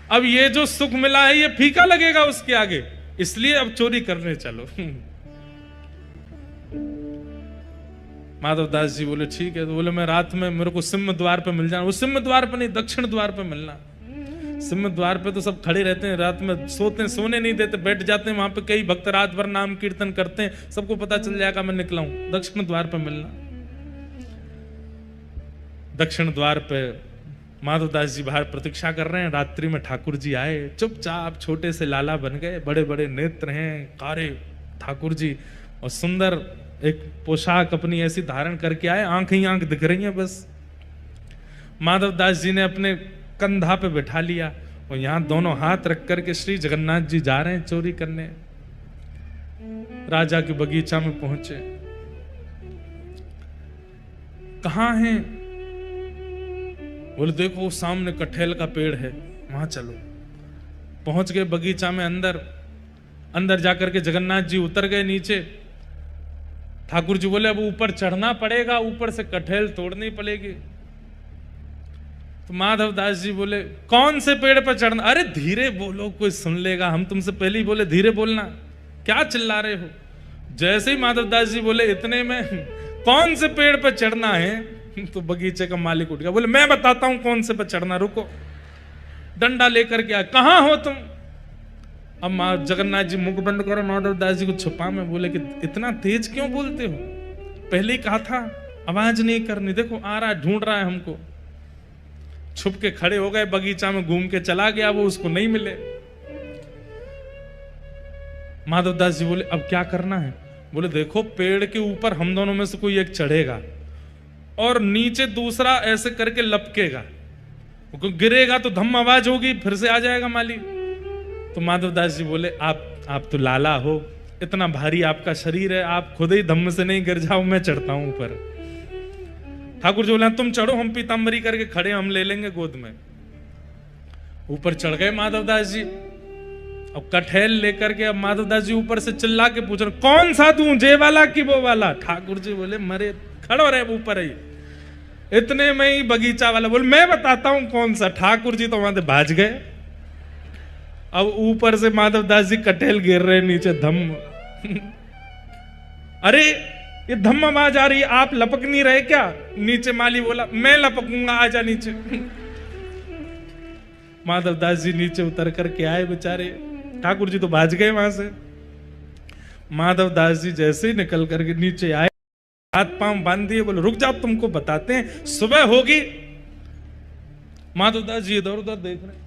अब ये जो सुख मिला है ये फीका लगेगा उसके आगे, इसलिए अब चोरी करने चलो। माधवदास जी बोले ठीक है। तो बोले मैं रात में मेरे को सिंह द्वार पे मिल जाना। वो सिंह द्वार पे नहीं, दक्षिण द्वार पे मिलना। सिंह द्वार पे तो सब खड़े रहते हैं, रात में सोने नहीं देते, बैठ जाते हैं वहां पे। कई भक्त रात भर नाम कीर्तन करते हैं, सबको पता चल जाएगा मैं निकला हूं। दक्षिण द्वार पे मिलना। दक्षिण द्वार पे माधवदास जी बाहर प्रतीक्षा कर रहे हैं। रात्रि में ठाकुर जी आए, चुपचाप छोटे से लाला बन गए, बड़े बड़े नेत्र हैं, कारे ठाकुर जी, और सुंदर एक पोशाक अपनी ऐसी धारण करके आए, आंख ही आंख दिख रही है बस। माधवदास जी ने अपने कंधा पे बैठा लिया और यहां दोनों हाथ रख करके श्री जगन्नाथ जी जा रहे हैं चोरी करने। राजा के बगीचा में पहुंचे। कहां हैं? बोले देखो सामने कटहल का पेड़ है, वहां चलो। पहुंच गए बगीचा में, अंदर जाकर के जगन्नाथ जी उतर गए नीचे। ठाकुर जी बोले अब ऊपर चढ़ना पड़ेगा, ऊपर से कटहल तोड़नी पड़ेगी। तो माधवदास जी बोले कौन से पेड़ पर चढ़ना? अरे धीरे बोलो, कोई सुन लेगा, हम तुमसे पहले ही बोले धीरे बोलना, क्या चिल्ला रहे हो? जैसे ही माधवदास जी बोले इतने में कौन से पेड़ पर चढ़ना है, तो बगीचे का मालिक उठ गया। बोले मैं बताता हूं कौन से पर चढ़ना, रुको। डंडा लेकर के आया, कहां हो तुम? अब जगन्नाथ जी मुख बंद करो, माधवदास जी को छुपा में बोले कि इतना तेज क्यों बोलते हो? पहले ही कहा था आवाज नहीं करनी, देखो आ रहा है, ढूंढ रहा है हमको। छुप के खड़े हो गए, बगीचा में घूम के चला गया, वो उसको नहीं मिले। माधवदास जी बोले अब क्या करना है? बोले देखो पेड़ के ऊपर हम दोनों में से कोई एक चढ़ेगा और नीचे दूसरा ऐसे करके लपकेगा, गिरेगा तो धम आवाज होगी, फिर से आ जाएगा माली। तो माधवदास जी बोले आप तो लाला हो, इतना भारी आपका शरीर है, आप खुद ही धम्म से नहीं गिर जाओ, मैं चढ़ता हूं ऊपर। ठाकुर जी बोले तुम चढ़ो, हम पीताम्बरी करके खड़े, हम ले लेंगे गोद में। ऊपर चढ़ गए माधवदास जी। अब कटहल लेकर के अब माधवदास जी ऊपर से चिल्ला के पूछ रहे कौन सा दूं, जे वाला कि वो वाला? ठाकुर जी बोले मरे खड़ो रहे ऊपर ही। इतने में ही बगीचा वाला बोले मैं बताता हूं कौन सा। ठाकुर जी तो वहां से भाज गए। अब ऊपर से माधवदास जी कटहल गिर रहे नीचे, धम्म। अरे ये धम्म आवाज आ रही है, आप लपक नहीं रहे क्या? नीचे माली बोला मैं लपकूंगा, आजा नीचे। माधवदास जी नीचे उतर करके आए बेचारे, ठाकुर जी तो भाज गए वहां से। माधवदास जी जैसे ही निकल करके नीचे आए, हाथ पांव बांध दिए, बोले रुक जाओ तुमको बताते हैं, सुबह होगी। माधवदास जी इधर उधर देख रहे,